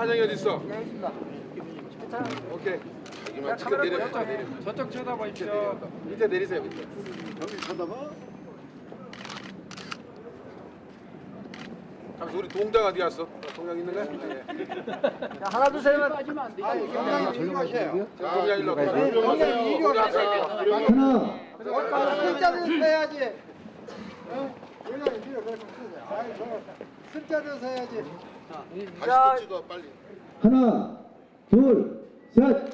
한영이 어디 있어? 여기 있습니다. 오케이. 여기만 지금 내려. 저쪽 쳐다보십시오. 밑에 내리세요. 밑에. 여기 쳐다봐. 잠시 우리 동장 어디 갔어? 동장 있는 거야? 네. 자, 하나 둘 셋만. 경량이 이리 가세요. 동장 일로 가. 경량이 이리 가세요. 하나. 숫자를 세야지. 경량이 이리 가서 숫자를 세야지. 자, 찍어 빨리. 하나, 둘, 셋.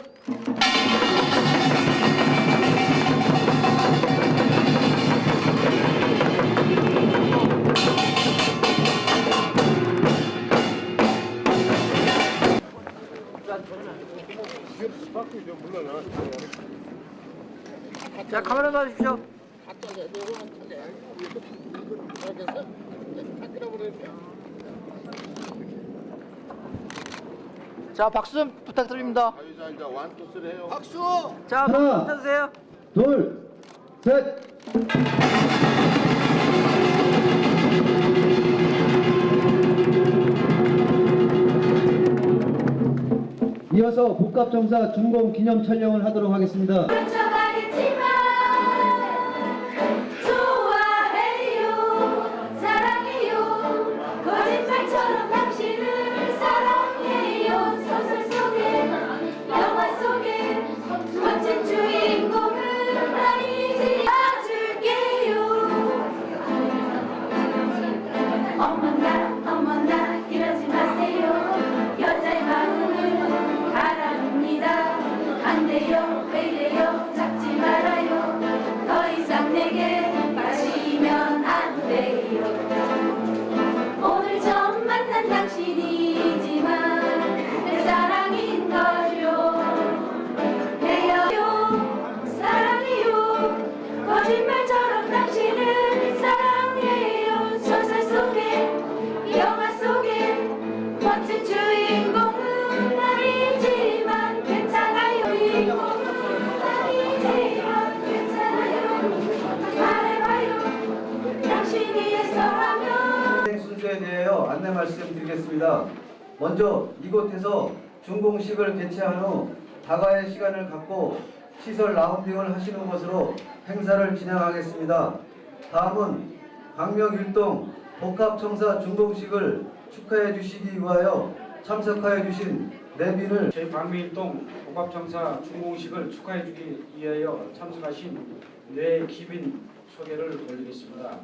자, 카메라 놔주십시오. 자, 박수 좀 부탁드립니다. 자유자 이제 완투 쓰리 해요. 박수. 자, 하나. 박수 쳐주세요. 둘, 셋. 이어서 복합청사 준공 기념 촬영을 하도록 하겠습니다. 상처받았지만 좋아해요 사랑해요 거짓말처럼 당신을 사랑해요 소설 속에 영화 속에 멋진 주인공은 아니지 봐줄게요 어머나 이러지 마세요 여자의 마음을 가라앉니다 안 돼요 왜 이래요 잡지 말아요 더 이상 내게 빠지면 안 돼요 오늘 처음 만난 당신이지만 내 사랑인 거죠 해요 사랑해요 거짓말처럼 당신을 사랑해요 소설 속에 영화 속에 멋진 주인공은 아니지만 괜찮아요 주인공은 아니지만 괜찮아요 말해봐요 당신이에서라면 순서에 대하여 안내 말씀드리겠습니다. 먼저 이곳에서 준공식을 개최한 후 다가의 시간을 갖고 시설 라운딩을 하시는 것으로 행사를 진행하겠습니다. 다음은 광명 일동 복합청사 준공식을 축하해 주시기 위하여 참석하여 주신 내빈을 제 광명일동 복합청사 준공식을 축하해주기 위하여 참석하신 뇌기빈 소개를 올리겠습니다.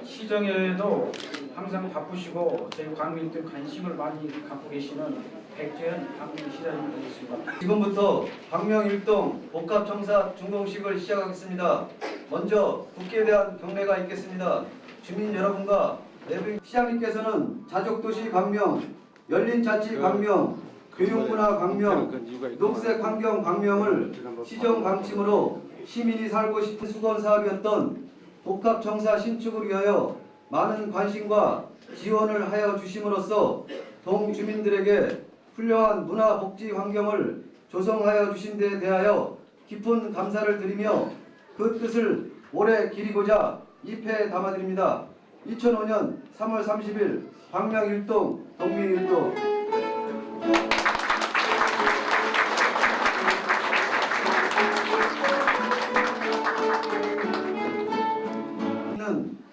시정에도 항상 바쁘시고 저희 광명일동 관심을 많이 갖고 계시는 백재현 광명시장님 되겠습니다. 지금부터 광명 일동 복합청사 준공식을 시작하겠습니다. 먼저 국기에 대한 경례가 있겠습니다. 주민 여러분과 내빈 시장님께서는 자족도시 광명, 열린자치 광명, 교육문화 광명, 녹색환경 광명을 시정 방침으로 시민이 살고 싶은 수건 사업이었던 복합청사 신축을 위하여 많은 관심과 지원을 하여 주심으로써 동주민들에게 훌륭한 문화 복지 환경을 조성하여 주신 데 대하여 깊은 감사를 드리며 그 뜻을 오래 기리고자 잎에 담아드립니다. 2005년 3월 30일 광명 일동 동민 일동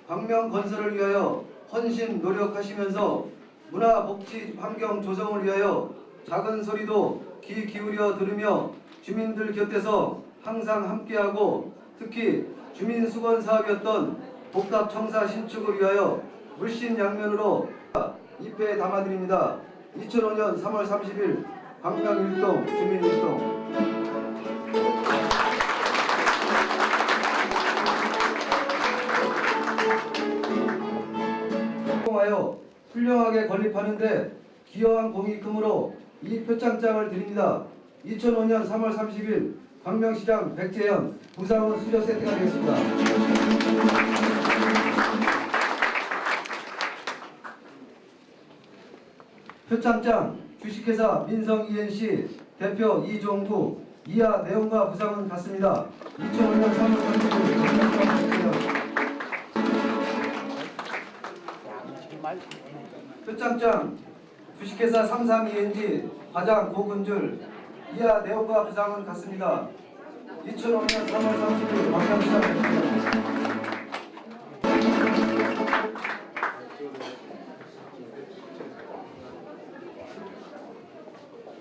광명 건설을 위하여 헌신 노력하시면서 문화 복지 환경 조성을 위하여 작은 소리도 귀 기울여 들으며 주민들 곁에서 항상 함께하고 특히 주민 수건 사업이었던 복합청사 신축을 위하여 물신양면으로 잎에 담아드립니다. 2005년 3월 30일 광명 일동 주민 일동 하여 훌륭하게 건립하는데 기여한 공이 크므로 이 표창장을 드립니다. 2005년 3월 30일 광명시장 백재현 부상훈 수저 세트가 되겠습니다. 표창장 주식회사 민성 ENC 대표 이종구 이하 내용과 부상은 같습니다. 2005년 3월 30일 표창장 주식회사 삼삼ENG 과장 고근줄 이하 내용과 부상은 같습니다. 2005년 3월 30일 광명시장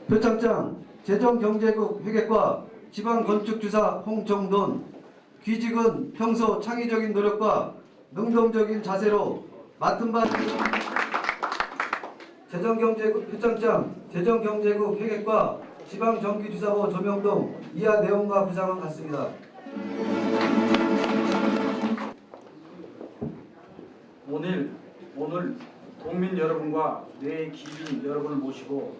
표창장 재정경제국 회계과 지방건축주사 홍정돈 귀직은 평소 창의적인 노력과 능동적인 자세로 맡은 바 재정경제국 표창장 재정경제국 회계과 지방정기주사고 조명동 이하 내용과 부상은 같습니다. 오늘 동민 여러분과 뇌 기빈 여러분을 모시고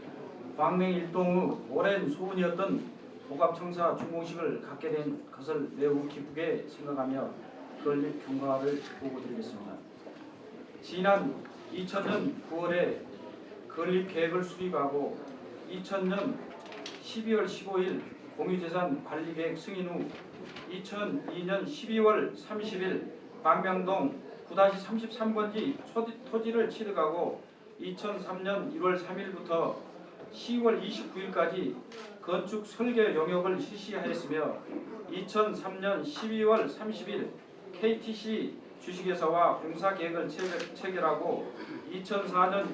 광명 일동의 오랜 소원이었던 복합청사 준공식을 갖게 된 것을 매우 기쁘게 생각하며 건립 경과를 보고드리겠습니다. 지난 2000년 9월에 건립 계획을 수립하고 2000년 12월 15일 공유재산 관리계획 승인 후 2002년 12월 30일 광명동 9-33번지 토지를 취득하고 2003년 1월 3일부터 10월 29일까지 건축 설계 용역을 실시하였으며 2003년 12월 30일 KTC 주식회사와 공사 계획을 체결하고 2004년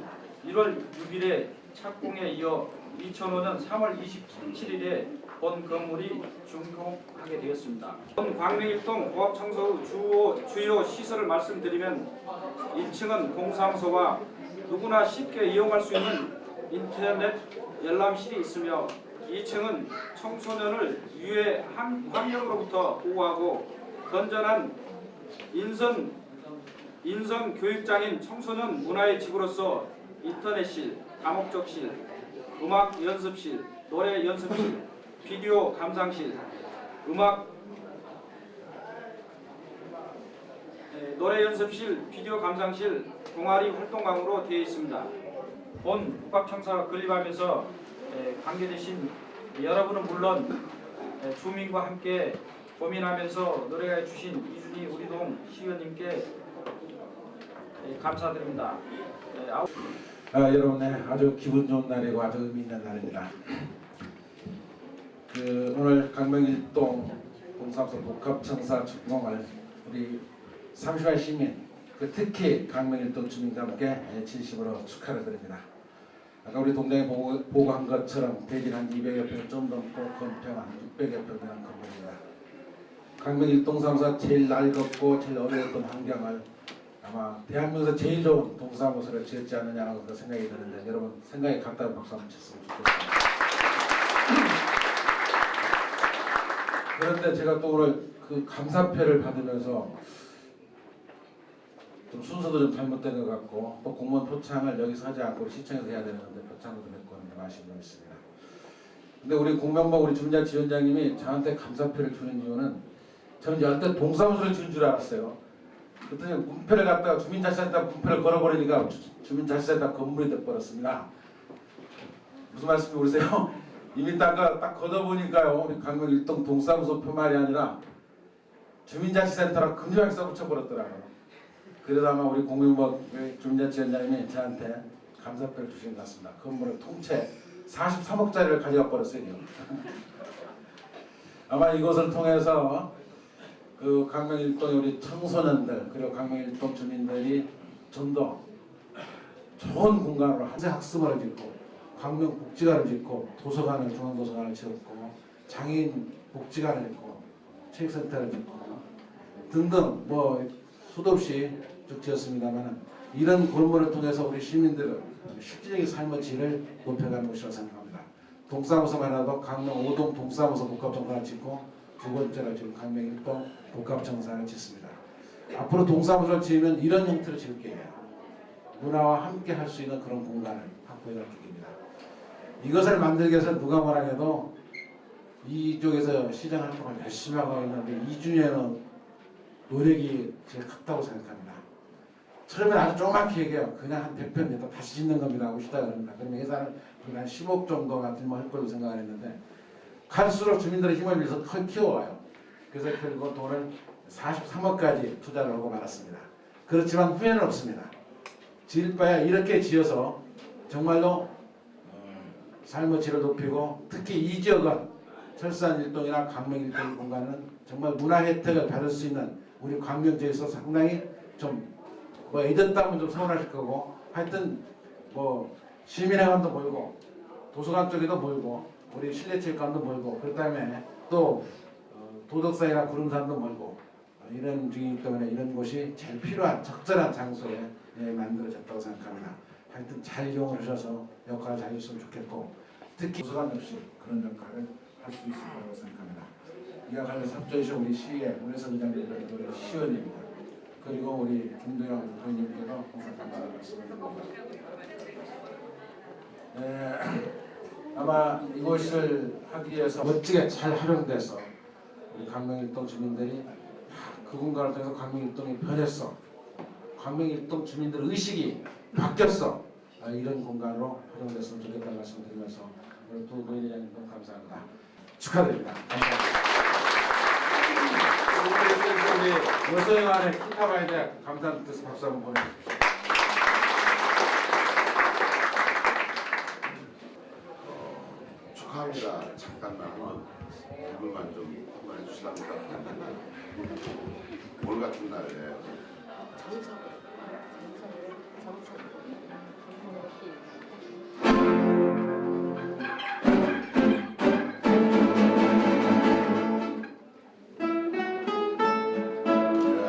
1월 6일에 착공에 이어 2005년 3월 27일에 본 건물이 준공하게 되었습니다. 본 광명일동 복합청소의 주요 시설을 말씀드리면 1층은 공사무소와 누구나 쉽게 이용할 수 있는 인터넷 열람실이 있으며 2층은 청소년을 유해 환경으로부터 보호하고 건전한 인성 교육장인 청소년 문화의 집으로서 인터넷실, 다목적실, 음악 연습실, 노래 연습실, 비디오 감상실, 노래 연습실, 비디오 감상실, 동아리 활동강으로 되어 있습니다. 본 복합청사가 건립하면서 관계되신 여러분은 물론 주민과 함께 고민하면서 노력해 주신 이준희 우리동 시의원님께 감사드립니다. 여러분, 아주 기분 좋은 날이고 아주 의미 있는 날입니다. 오늘 광명일동 동사무소 복합청사 준공을 우리 삼시환 시민, 특히 광명일동 주민과 함께 진심으로 축하를 드립니다. 아까 우리 동장이 보고한 것처럼 대진 한 200여 평 좀 넘고 건평 한 600여 평 되는 건물입니다. 광명일동 사무소가 제일 낡았고 제일 어려웠던 환경을 아마 대한민국에서 제일 좋은 동사무소를 지었지 않느냐고 생각이 드는데 여러분 생각이 같다고 박수 한번 쳤으면 좋겠습니다. 그런데 제가 또 오늘 그 감사패를 받으면서 좀 순서도 좀 잘못된 것 같고 또 공무원 표창을 여기서 하지 않고 시청에서 해야 되는데 표창도 좀 했고 하는 아쉬움이 좀 있습니다. 근데 우리 공명복 우리 주민자치위원장님이 저한테 감사패를 주는 이유는 저는 여태 동사무소를 준 줄 알았어요. 그랬더니 문패를 갖다가 주민자치센터 문패를 걸어버리니까 주민자치센터 건물이 돼버렸습니다. 무슨 말씀인지 모르세요? 이미 딱 걷어보니까요 우리 광명 일동 동사무소 표말이 아니라 주민자치센터랑 금지하게 써붙여버렸더라고요. 그래서 아마 우리 공명복 주민자치위원장님이 저한테 감사패를 주신 것 같습니다. 건물을 통째 43억짜리를 가져가 버렸어요. 아마 이것을 통해서 그 광명일동의 우리 청소년들 그리고 광명일동 주민들이 좀 더 좋은 공간으로 학습을 짓고 광명 복지관을 짓고 도서관을 중앙도서관을 지었고 장애인 복지관을 짓고 체육센터를 짓고 등등 뭐 수도 없이 쭉 지었습니다만 이런 건물을 통해서 우리 시민들은 실질적인 삶의 질을 높여가는 것이라고 생각합니다. 동사무소만 해도 강릉 5동 동사무소 복합청사를 짓고 두 번째로 지금 광명 1동 복합청사를 짓습니다. 앞으로 동사무소를 지으면 이런 형태로 지을게요. 문화와 함께 할 수 있는 그런 공간을 확보해 갈 쪽입니다. 이것을 만들기 위해서 누가 뭐라 해도 이쪽에서 시장 활동을 열심히 하고 있는데 2주년은 노력이 제일 컸다고 생각합니다. 처음에 아주 조그맣게 얘기해요. 그냥 한 100평 내다 다시 짓는 겁니다 하고 시작을 합니다. 그러면 예산을 한 10억 정도가 들면 할 걸로 생각을 했는데 갈수록 주민들의 힘을 위해서 키워와요. 그래서 결국 돈을 43억까지 투자를 하고 말았습니다. 그렇지만 후회는 없습니다. 지을 바야 이렇게 지어서 정말로 삶의 질을 높이고 특히 이 지역은 철산일동이나 광명일동 공간은 정말 문화 혜택을 받을 수 있는 우리 광명지에서 상당히 좀 뭐 잊었다면 좀 서운하실 거고 하여튼 뭐 시민회관도 멀고 도서관 쪽에도 멀고 우리 실내체육관도 멀고 그다음에 또 도덕사이나 구름산도 멀고 이런 중이기 때문에 이런 곳이 제일 필요한 적절한 장소에 만들어졌다고 생각합니다. 하여튼 잘 이용하셔서 역할을 잘 해주시면 좋겠고 특히 도서관 역시 그런 역할을 할 수 있을 거라고 생각합니다. 이와 관련해서 협조해주신 우리 시의 문혜선 의장님과 우리 시의원입니다. 그리고 우리 김도영 도의원님께도 항상 감사의 말씀을 드립니다. 아마 이것을 하기 위해서 멋지게 잘 활용돼서 우리 광명일동 주민들이 그 공간을 통해서 광명일동이 변했어. 광명일동 주민들의 의식이 바뀌었어. 이런 공간으로 활용됐으면 좋겠다는 말씀드리면서 오늘 두 노회장님도 감사합니다. 축하드립니다. 감사합니다. 여서영안에 킹카바에 대한 감사의 뜻 박수 한번 보내주십시오. 축하합니다. 잠깐만 얼굴만 좀 한번 해주시랍니다. 올 같은 날에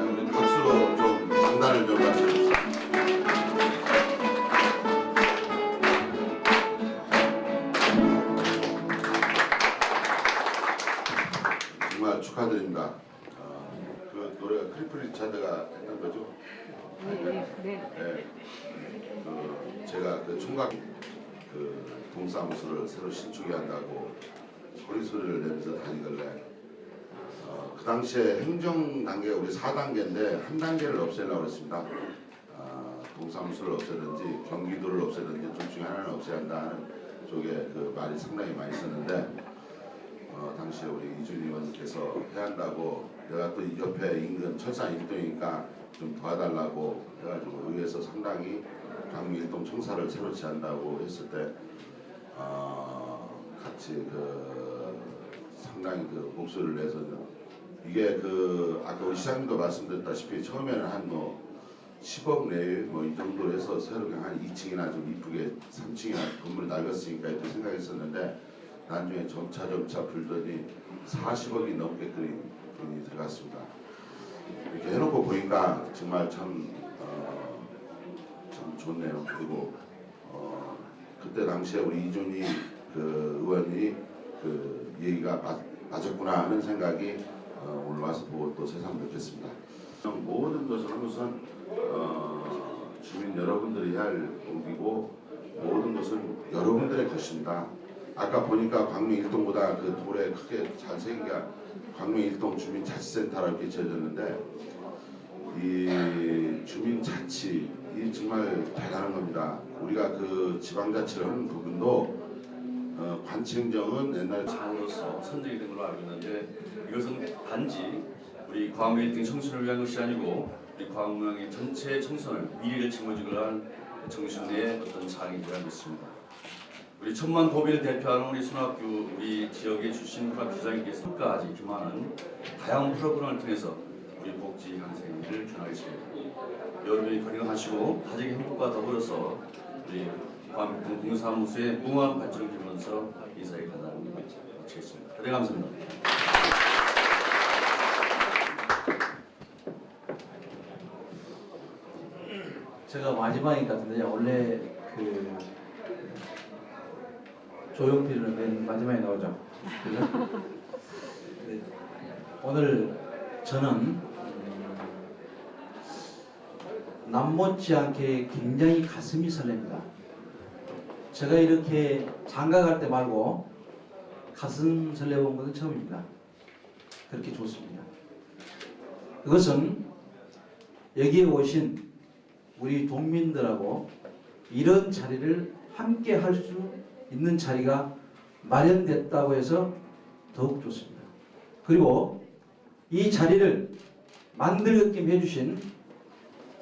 우리 박수로 좀 장단을 좀 맞춰주세요. 정말 축하드립니다. 그 노래가 크리프 리차드가 했던 거죠? 네. 제가 그 총각 그 동사무소를 새로 신축해 한다고 소리를 내면서 다니길래 그 당시에 행정 단계가 우리 4단계인데 한 단계를 없애려고 했습니다. 동사무소를 없애든지 경기도를 없애든지 둘 중에 하나는 없애야 한다는 쪽에 그 말이 상당히 많이 있었는데 당시에 우리 이준희 의원께서 해야 한다고 내가 또 옆에 인근 철산 일동이니까 좀 도와달라고 해가지고 의회에서 상당히 광명일동 청사를 새로 지한다고 했을 때 같이 그 상당히 그 목소리를 내서 이게 그 아까 우리 시장님도 말씀드렸다시피 처음에는 한 뭐 10억 내외 뭐 이 정도로 해서 새로 그냥 한 2층이나 좀 이쁘게 3층이나 건물이 낡았으니까 이렇게 생각했었는데 나중에 점차 불더니 40억이 넘게 돈이 들어갔습니다. 이렇게 해놓고 보니까 정말 참 좋네요. 그리고 그때 당시에 우리 이준희 그 의원이 그 얘기가 맞았구나 하는 생각이 오늘 와서 보고 또 새삼 느꼈습니다. 모든 것은 우선 주민 여러분들이 할 공기고 모든 것은 여러분들의 것입니다. 아까 보니까 광명일동보다 그 돌에 크게 잘 새긴 게 광명일동 주민자치센터라고 이렇게 지어졌는데 이 주민자치 이 정말 대단한 겁니다. 우리가 그 지방자치를 하는 부분도 관청정은 옛날에 장으로서 선정이 된 걸로 알고 있는데 이것은 단지 우리 광명 1등 청소년을 위한 것이 아니고 우리 광명의 전체 청소년 미래를 짊어지고 한 정신의 어떤 장이라고 믿습니다. 우리 천만 도비를 대표하는 우리 손학규 우리 지역의 출신 문화부장님께서 끝까지 기만한 다양한 프로그램을 통해서 우리 복지 향생을 전하겠습니다. 여러분이 건강하시고 가정의 행복과 더불어서 우리 광명 동사무소의 무한 발전을 기원하면서 인사에 간단히 마치겠습니다. 네, 감사합니다. 제가 마지막인 것 같은데 원래 그 조용필은 맨 마지막에 나오죠. 그죠? 네. 오늘 저는 남 못지않게 굉장히 가슴이 설렙니다. 제가 이렇게 장가갈 때 말고 가슴 설레본 것은 처음입니다. 그렇게 좋습니다. 그것은 여기에 오신 우리 동민들하고 이런 자리를 함께 할 수 있는 자리가 마련됐다고 해서 더욱 좋습니다. 그리고 이 자리를 만들게끔 해주신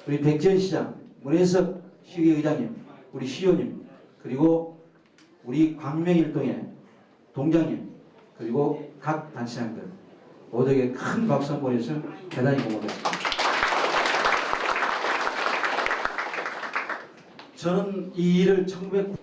우리 백지현 시장, 문혜석 시의회장님, 우리 시의원님 그리고 우리 광명일동의 동장님 그리고 각 단체장들 모두에게 큰 박수 한번 보내주셔서 대단히 고맙습니다. 저는 이 일을 1900...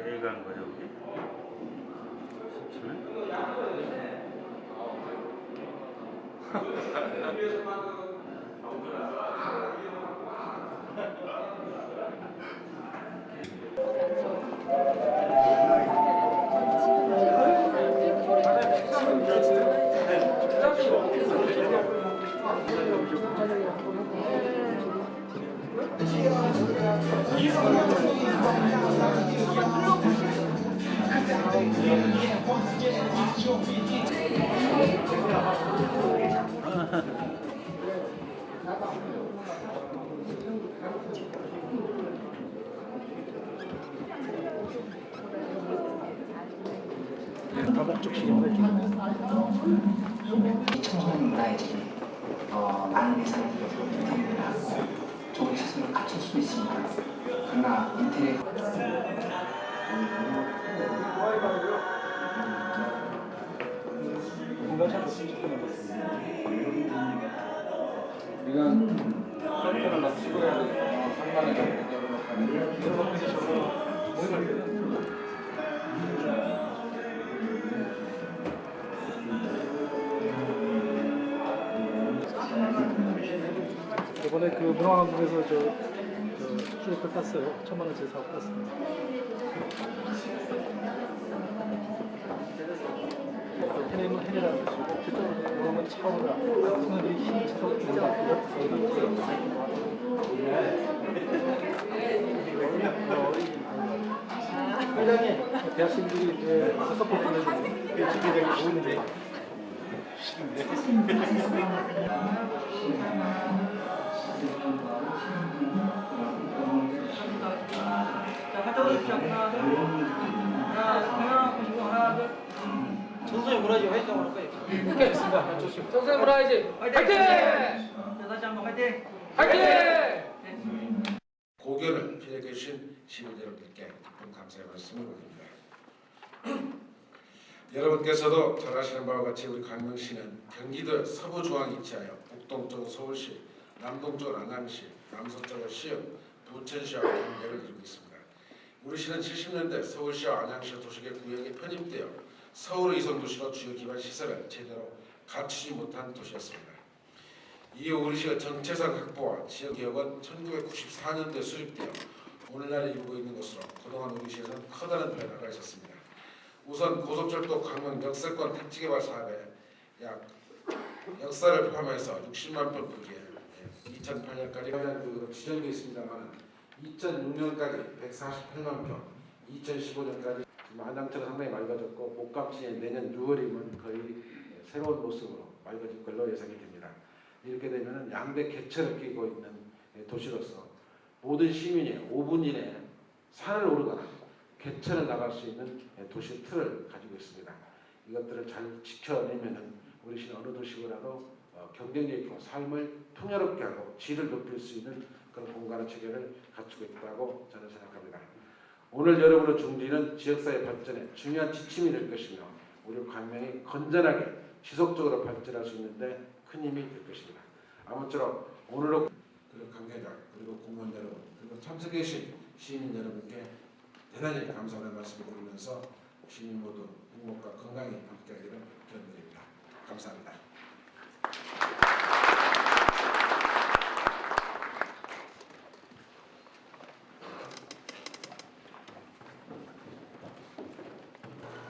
내일 가는 거죠, 우리? 청소년 문화에게 많은 예산을 들여서 때문에 좋은 시설을 갖출 수 있습니다. 그러나 인터넷 우리가 컨테이너를 다 수거해야 돼. 3만 원 정도 열어놓고 이제 저거 이번에 그 문화관광에서 저 수익을 땄어요. 1,000만 원짜리 사업 땄습니다. 해내라는 뜻이고 그쪽으로 그러면 차오르라. 청년들이 힘이 차서 회장님, 대학생들이 서포트를 준비되고 좋은데. 전소의 문화지 화이팅 하는 거예요. 오케이, 알겠습니다. 좋습니다. 전소의 문화지 화이팅! 다시 한번 화이팅! 화이팅! 고견을 피해 계신 시민 여러분께 깊은 감사의 말씀을 드립니다. 여러분께서도 잘 아시는 바와 같이 우리 광명시는 경기도 서부 중앙에 위치하여 북동쪽은 서울시, 남동쪽은 안양시, 남서쪽은 시흥, 부천시와 경계를 이루고 있습니다. 우리 시는 70년대 서울시와 안양시 도시계 구역에 편입되어 서울의 이성도시로 주요 기반 시설을 제대로 갖추지 못한 도시였습니다. 이후 우리 시의 정체성 확보와 지역 개혁은 1994년도에 수립되어 오늘날 이루고 있는 것으로 그동안 우리 시에서는 커다란 변화가 있었습니다. 우선 고속철도 광명 역세권 택지개발 사업에 약 역사를 포함해서 60만 평 부지에 2008년까지 그 지정되어 있습니다만 2006년까지 148만 평, 2015년까지 안양처럼 상당히 맑아졌고 목감시에 내년 6월이면 거의 새로운 모습으로 맑아질 걸로 예상이 됩니다. 이렇게 되면 양대 개천을 끼고 있는 도시로서 모든 시민이 5분 이내에 산을 오르거나 개천을 나갈 수 있는 도시 틀을 가지고 있습니다. 이것들을 잘 지켜내면 우리 시는 어느 도시보다도 경쟁력 있고 삶을 풍요롭게 하고 질을 높일 수 있는 그런 공간의 체계를 갖추고 있다고 저는 생각합니다. 오늘 여러분의 중지는 지역사회 발전에 중요한 지침이 될 것이며 우리 광명이 건전하게 지속적으로 발전할 수 있는데 큰 힘이 될 것입니다. 아무쪼록 오늘로 그리고 관계자 그리고 공무원 여러분 그리고 참석해 주신 시민 여러분께 대단히 감사하는 말씀을 드리면서 시민 모두 행복과 건강히 함께하기를 기원드립니다. 감사합니다.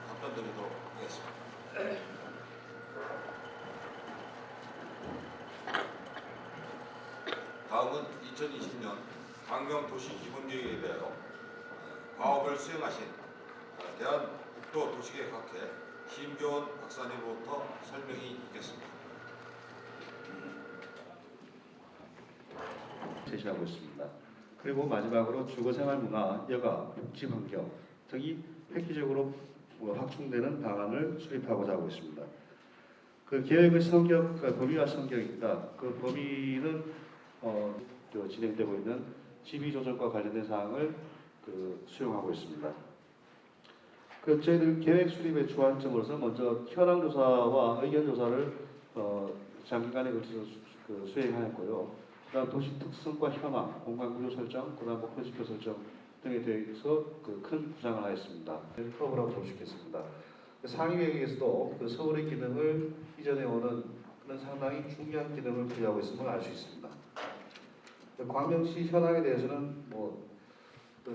답변드리도록 하겠습니다. 다음은 2020년 광명도시기본계획에 대하여 과업을 수행하신 대한국도도시계획학회 심교원 박사님으로부터 설명이 있겠습니다. 제시하고 있습니다. 그리고 마지막으로 주거생활문화, 여가, 복지환경 등이 획기적으로 확충되는 방안을 수립하고자 하고 있습니다. 그 계획의 성격, 범위와 성격입니다. 그 범위는 진행되고 있는 지비조정과 관련된 사항을 수용하고 있습니다. 저희들 계획 수립의 주안점으로서 먼저 현황조사와 의견조사를 장기간에 걸쳐서 수행하였고요. 그다음 도시 특성과 현황, 공간구조 설정, 그다음 목표지표 설정 등에 대해서 큰 구상을 하였습니다. 프로그램을 도입했습니다. 상위계획에서도 서울의 기능을 이전해 오는 그런 상당히 중요한 기능을 부여하고 있음을 알 수 있습니다. 광명시 현황에 대해서는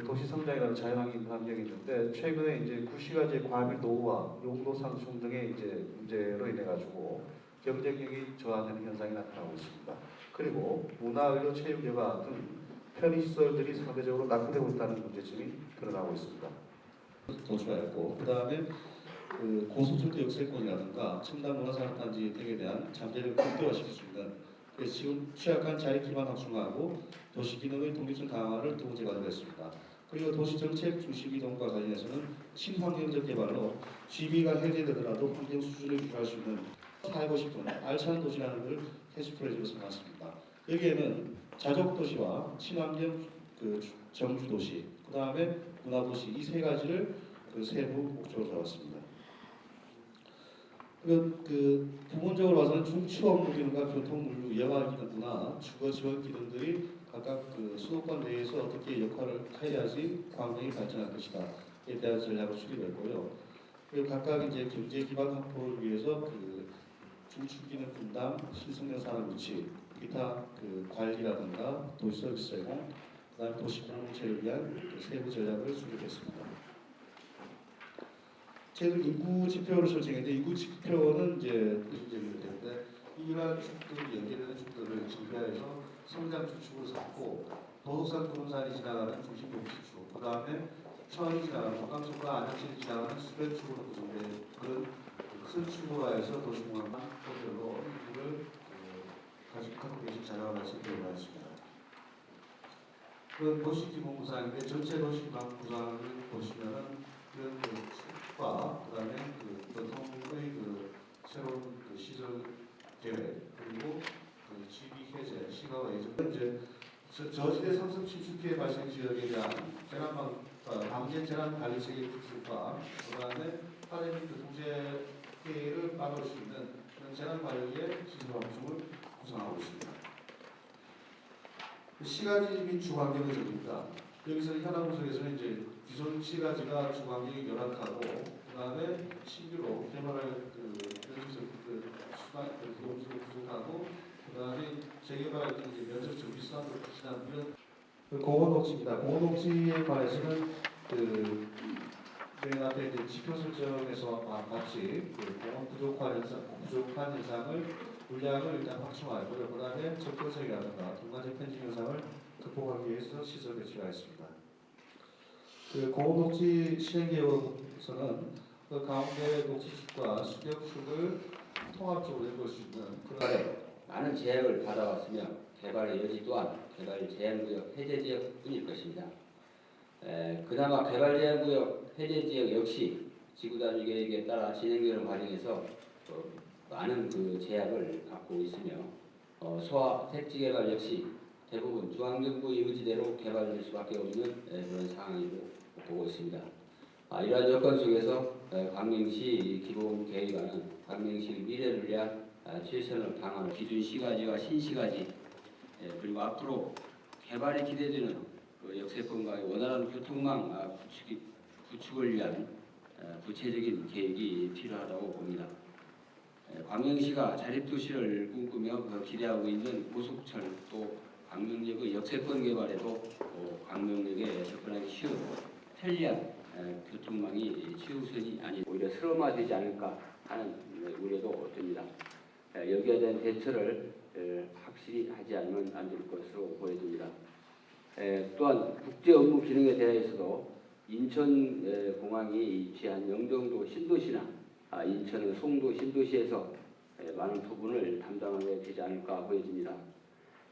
도시 성장이라는 자연환경 환경이 있는데 최근에 이제 구시가지의 과밀 노후와 용도 상승 등의 이제 문제로 인해 가지고 경쟁력이 저하되는 현상이 나타나고 있습니다. 그리고 문화, 의료, 체육, 여가 등 편의시설들이 상대적으로 낙후되고 있다는 문제점이 드러나고 있습니다. 도출하였고 그 다음에 고속철도 역세권이라든가 첨단 문화산업단지 등에 대한 잠재력을 극대화시킬 수 있는 지금 취약한 자리 기반 확충하고 도시기능의 독립성 강화를 두 번째 가져겠습니다. 그리고 도시정책 중심 이동과 관련해서는 친환경적 개발로 GB가 해제되더라도 환경 수준을 유지할 수 있는 살고 싶은 알찬 도시라는 걸 계속 프로젝트로 생각했습니다. 여기에는 자족도시와 친환경 정주도시, 그 다음에 문화도시 이 세 가지를 세부 목적으로 잡았습니다. 부분적으로 봐서는 중추업무 기능과 교통물류, 여가 기능이나 주거 지원 기능들이 각각 수도권 내에서 어떻게 역할을 해야지 광명이 발전할 것이다에 대한 전략을 수립했고요. 그리고 각각 이제 경제 기반 확보를 위해서 중추 기능 분담, 신성장 산업 유치, 기타 그 관리라든가 도시 서비스 제공, 그다음 도시 공동체를 위한 그 세부 전략을 수립했습니다. 저희들 인구 지표를 설정했는데 인구 지표는 이제 되는데 이러한 축들 연계되는 축들을 정비하여서 성장 주축으로 삼고 도덕산 구름산이 지나가는 중심 경치축, 그 다음에 천안이 지나가는 북강천과 안양천이 지나가는 수변축으로 구성된 그런 큰 축으로 하여서 도시공항만 호텔로 인구를 갖고 계신 자료가 말씀드리고 있습니다. 그 도시 기본 구상인데 전체 도시 기반 구상을 보시면은 이런 그 축과 그다음에 그 전통의 그 새로운 그 시설 계획 그리고 그 지비 해제 시가와 예전 이제 저지대 상습 침수피해 발생 지역에 대한 방제 재난 관리 체계 구축과 그다음에 파레미 교통체 피해를 막을 수 있는 그런 재난 관리의 시설 확충을 구상하고 있습니다. 시가지 및 주관계는 적입니다. 여기서 현안 구성에서는 이제 기존 시가지가 주관계가 열악하고 그다음에 신규로 개발할 그 수단 기동수가 부족하고 그다음에 재개발할 때 이제 면적 정비 수단도 부실한 이런 공원녹지입니다. 공원녹지에 관해서는 그 맨 앞에 이제 지표 설정에서 같이 그 공원 부족한 현상을 물량을 일단 확충하고요. 그다음에 접근성이라든가 동반적 편집 현상을 극복하기 위해서 시설 배치가 있습니다. 그 공원녹지 시행계획에서는 그 가운데 녹지축과 수격축을 통합적으로 해볼 수 있는 그런 많은 제약을 받아왔으며 개발의 여지 또한 개발 제한구역 해제 지역뿐일 것입니다. 그나마 개발 제한구역 해제 지역 역시 지구단위 계획에 따라 진행되는 과정에서 많은 그 제약을 갖고 있으며 소화 택지 개발 역시 대부분 중앙정부의 의지대로 개발될 수밖에 없는 그런 상황이고 보고 있습니다. 이러한 여건 속에서 광명시 기본계획안은 광명시 미래를 위한 최선을 다하는 기존 시가지와 신시가지 그리고 앞으로 개발이 기대되는 그 역세권과의 원활한 교통망 구축을 위한 구체적인 계획이 필요하다고 봅니다. 광명시가 자립도시를 꿈꾸며 기대하고 있는 고속철 또 광명역의 역세권 개발에도 광명역에 접근하기 쉬운 편리한 교통망이 최우선이 아닌 오히려 슬럼화되지 않을까 하는 우려도 듭니다. 여기에 대한 대처를 확실히 하지 않으면 안 될 것으로 보여집니다. 또한 국제 업무 기능에 대해서도 인천공항이 위치한 영종도 신도시나 인천의 송도 신도시에서 많은 부분을 담당하게 되지 않을까 보여집니다.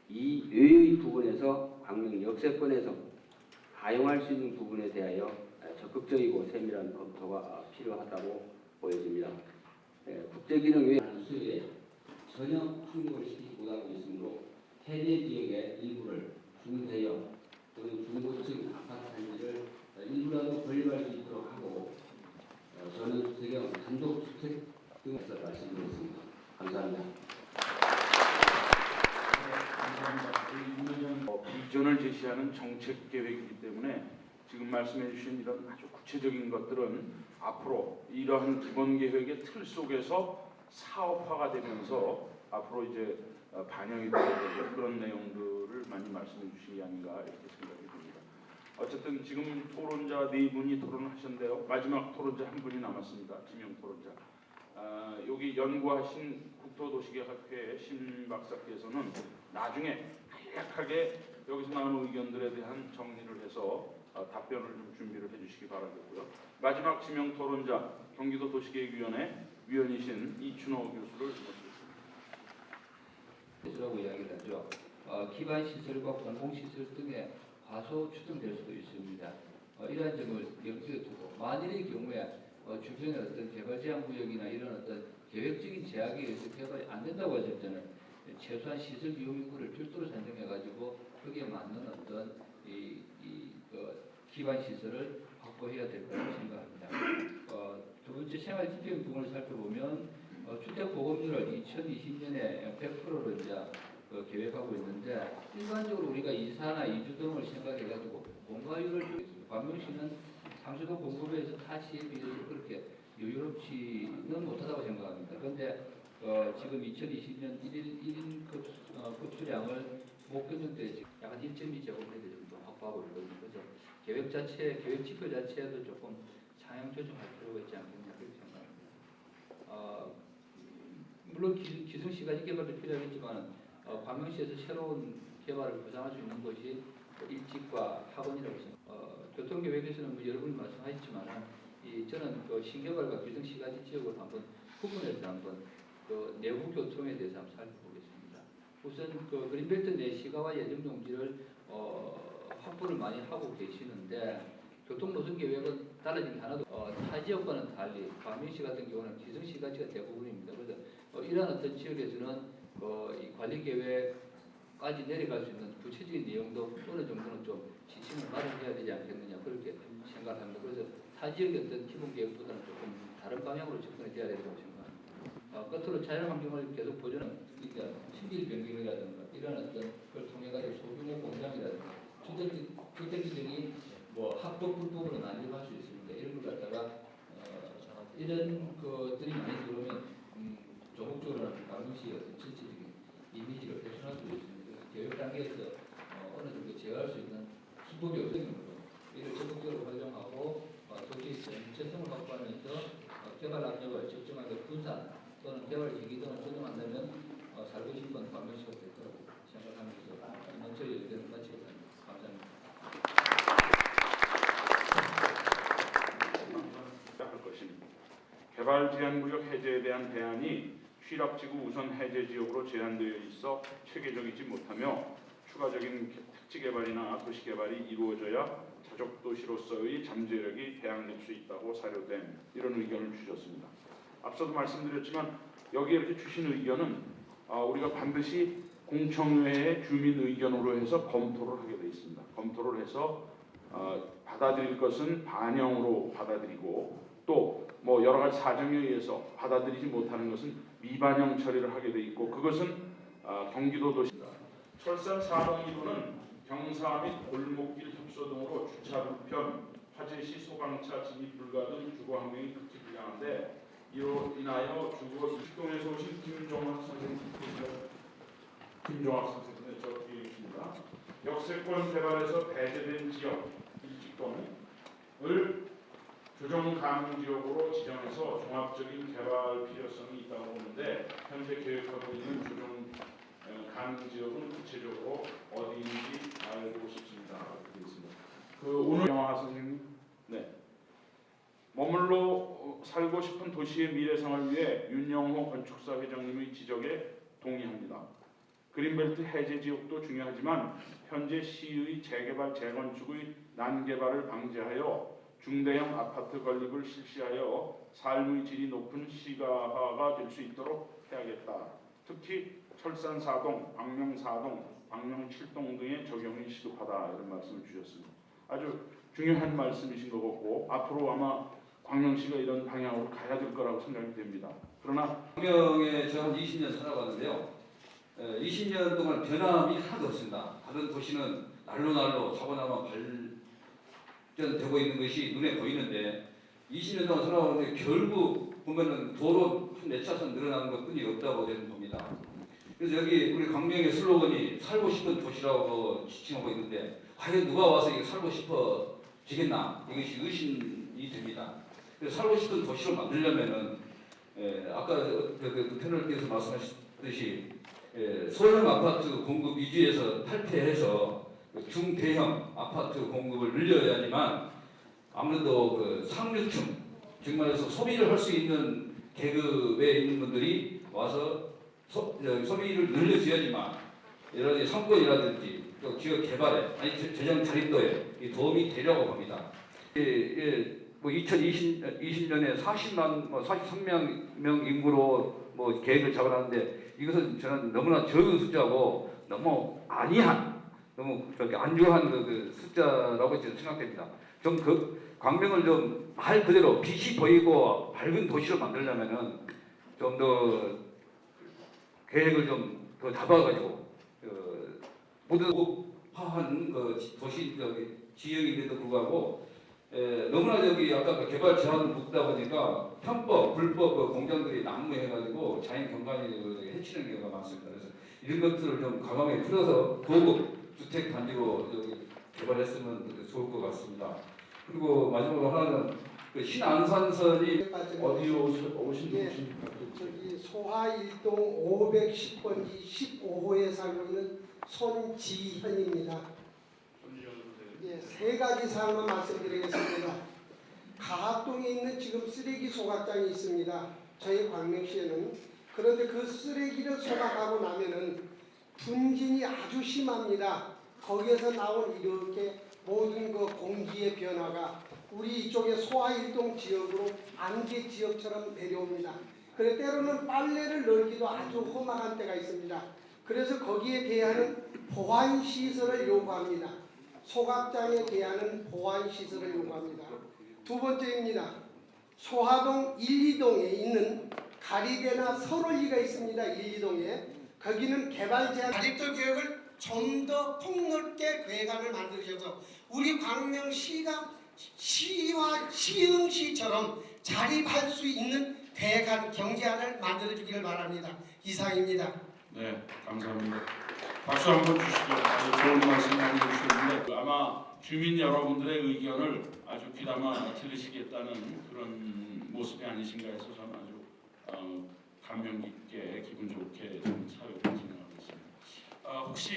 이 외의 부분에서 광명 역세권에서 가용할 수 있는 부분에 대하여 적극적이고 세밀한 검토가 필요하다고 보여집니다. 국제기능 외에는 수요에 전혀 확립을 시키지 못하고 있으므로 해제 지역의 일부를 중대형 또는 중고층 아파트 단지를 일부라도 건립할 수 있도록 하고 전원주택형 단독주택 등에서 말씀드렸습니다. 감사합니다. 비전을 제시하는 정책 계획이기 때문에 지금 말씀해 주신 이런 아주 구체적인 것들은 앞으로 이러한 기본 계획의 틀 속에서 사업화가 되면서 앞으로 이제 반영이 되는 그런 내용들을 많이 말씀해 주신 게 아닌가 이렇게 생각이 듭니다. 어쨌든 지금 토론자 4분이 토론을 하셨는데요. 마지막 토론자 1분이 남았습니다. 지명 토론자. 여기 연구하신 국토도시계획회 신 박사께서는 나중에 간략하게 여기서 나오는 의견들에 대한 정리를 해서 답변을 좀 준비를 해주시기 바라겠고요. 마지막 지명 토론자 경기도 도시계획위원회 위원이신 이춘호 교수를 모시겠습니다. 라고 이야기를 하죠. 기반 시설과 공공 시설 등의 과소 추정될 수도 있습니다. 이러한 점을 염두에 두고 만일의 경우에 주변의 어떤 개발 제한 구역이나 이런 어떤 계획적인 제약에 의해서 개발이 안 된다고 하실 때는 최소한 시설 비용 인구를 별도로 산정해가지고 거기에 맞는 어떤 기반 시설을 확보해야 될 거라고 생각합니다. 두 번째 생활 지표 부분을 살펴보면 주택 보급률을 2020년에 100%로 이제 계획하고 있는데 일반적으로 우리가 이사나 이주 등을 생각해가지고 공가율을 줄이겠습니다. 광명시는 상수도 공급에서 타시에 비해서 그렇게 여유롭지는 못하다고 생각합니다. 그런데 지금 2020년 1인 거주량을 목표정 때 약 1.2제곱미터 정도 확보하고 있거든요. 그래서 계획 지표 자체도 조금 상향 조정할 필요가 있지 않겠냐 그렇게 생각합니다. 물론 기성시가지 개발도 필요하겠지만 광명시에서 새로운 개발을 구상할 수 있는 것이 일직과 학원이라고 생각합니다. 교통계획에서는 뭐 여러분이 말씀하셨지만 저는 그 신개발과 기성시가지 지역을 한번 구분해서 한번 그 내부 교통에 대해서 한번 살펴보겠습니다. 우선 그 그린벨트 내 시가와 예정 용지를 확보를 많이 하고 계시는데 교통 노선 계획은 달라진 게 하나도 타 지역과는 달리 광명시 같은 경우는 기성시가지가 대부분입니다. 그래서 이러한 어떤 지역에서는 이 관리 계획까지 내려갈 수 있는 구체적인 내용도 어느 정도는 좀 지침을 마련해야 되지 않겠느냐 그렇게 생각합니다. 그래서 타 지역의 어떤 기본 계획보다는 조금 다른 방향으로 접근해 줘야 된다고 생각합니다. 끝으로 자연환경을 계속 보존하는 그러니까 신길 변경이라든가 이런 어떤 걸 통해 가지고 소규모 공장이라든가 주택들이 뭐 합법 불법으로 난입할 수 있습니다. 이런 걸 갖다가 이런 것들이 많이 들어오면 조국적으로 광명시의 어떤 전체적인 이미지를 훼손할 수 있습니다. 그래서 교육 단계에서 어느 정도 제어할 수 있는 수법이 없는 거죠. 이를 적극적으로 활용하고 도시 전체성을 확보하면서 개발 압력을 적정하게 분산 또는 개발 계기 등을 조정한다면 살고 싶은 광명시가 될 거라고 생각하면서 이번 저희 의견을 마치겠습니다. 감사합니다. 할 것입니다. 개발 제한구역 해제에 대한 대안이 취락지구 우선 해제 지역으로 제한되어 있어 체계적이지 못하며 추가적인 택지 개발이나 도시 개발이 이루어져야 자족 도시로서의 잠재력이 배양될 수 있다고 사료된 이런 의견을 주셨습니다. 앞서도 말씀드렸지만 여기에 이렇게 주신 의견은 우리가 반드시 공청회의 주민 의견으로 해서 검토를 하게 되어 있습니다. 검토를 해서 받아들일 것은 반영으로 받아들이고 또 뭐 여러 가지 사정에 의해서 받아들이지 못하는 것은 미반영 처리를 하게 되어 있고 그것은 경기도 도시입니다. 철산 4동 1호는 경사 및 골목길 협소 등으로 주차 불편, 화재 시 소방차 진입 불가 등 주거 환경이 극히 불량한데 이로 인하여 주거 일동에서 오신 김종학 선생님 적혀 있습니다. 역세권 개발에서 배제된 지역 일직동을 조정 가능 지역으로 지정해서 종합적인 개발 필요성이 있다고 보는데 현재 계획하고 있는 조정 가능 지역은 구체적으로 어디인지 알고 싶습니다. 되어 있습니다. 오늘 영화 선생님, 네. 머물러 살고 싶은 도시의 미래상을 위해 윤영호 건축사 회장님의 지적에 동의합니다. 그린벨트 해제 지역도 중요하지만 현재 시의 재개발 재건축의 난개발을 방지하여 중대형 아파트 건립을 실시하여 삶의 질이 높은 시가화가 될 수 있도록 해야겠다. 특히 철산 4동, 광명 4동, 광명 7동 등의 적용이 시급하다 이런 말씀을 주셨습니다. 아주 중요한 말씀이신 것 같고 앞으로 아마 광명시가 이런 방향으로 가야 될 거라고 생각이 됩니다. 그러나 광명에 저 한 20년 살아봤는데요. 20년 동안 변함이 하나도 없습니다. 다른 도시는 날로 사고나마 발전되고 있는 것이 눈에 보이는데 20년 동안 살아봤는데 결국 보면은 도로 한 4차선 늘어나는 것뿐이 없다고 저는 봅니다. 그래서 여기 우리 광명의 슬로건이 살고 싶은 도시라고 지칭하고 있는데 과연 누가 와서 이게 살고 싶어지겠나 이것이 의심이 됩니다. 그래서 살고 싶은 도시로 만들려면은 아까 그 패널께서 말씀하셨듯이 소형 아파트 공급 위주에서 탈피해서 중대형 아파트 공급을 늘려야지만 아무래도 그 상류층 정말에서 소비를 할 수 있는 계급에 있는 분들이 와서 소비를 늘려줘야지만 여러 가지 상권이라든지 또 지역 개발에 아니 재정 자립도에 도움이 되려고 합니다. 뭐 2020년에 43명 인구로 뭐 계획을 잡아놨는데 이것은 저는 너무나 적은 숫자고 너무 안이한 너무 그렇게 안좋아한 그 숫자라고 저는 생각됩니다. 좀 그 광명을 좀 말 그대로 빛이 보이고 밝은 도시로 만들려면은 좀 더 계획을 좀 더 잡아가지고 모두 화한 그 도시 지역임에도 불구하고 너무나 저기 아까 그 개발 제한을 묻다 보니까 편법, 불법 그 공장들이 난무해가지고 자연 경관을 해치는 경우가 많습니다. 그래서 이런 것들을 좀 과감하게 풀어서 고급 주택 단지로 여기 개발했으면 좋을 것 같습니다. 그리고 마지막으로 하나는 그 신안산선이 어디로 오신 분이십니까? 저기 소화일동 510번지 15호에 살고 있는 손지현입니다. 예, 세 가지 사항만 말씀드리겠습니다. 가학동에 있는 지금 쓰레기 소각장이 있습니다. 저희 광명시에는. 그런데 그 쓰레기를 소각하고 나면은 분진이 아주 심합니다. 거기에서 나온 이렇게 모든 그 공기의 변화가 우리 이쪽에 소화일동 지역으로 안개 지역처럼 내려옵니다. 그래 때로는 빨래를 널기도 아주 험악한 때가 있습니다. 그래서 거기에 대한 보완 시설을 요구합니다. 소각장에 대한 보완 시설을 요구합니다. 두 번째입니다. 소화동 1, 2동에 있는 가리대나 설월리가 있습니다. 1, 2동에 거기는 개발 제한 자립도 교육을 좀 더 폭넓게 계획안을 만들어서 우리 광명시가 시와 시흥시처럼 자립할 수 있는 계획안 경제안을 만들어주기를 바랍니다. 이상입니다. 네, 감사합니다. 박수 한번 주시죠. 아주 좋은 말씀 많이 해주셨는데 아마 주민 여러분들의 의견을 아주 귀담아 들으시겠다는 그런 모습이 아니신가 해서 저는 아주 감명 깊게 기분 좋게 좀 사회를 진행하고 있습니다. 혹시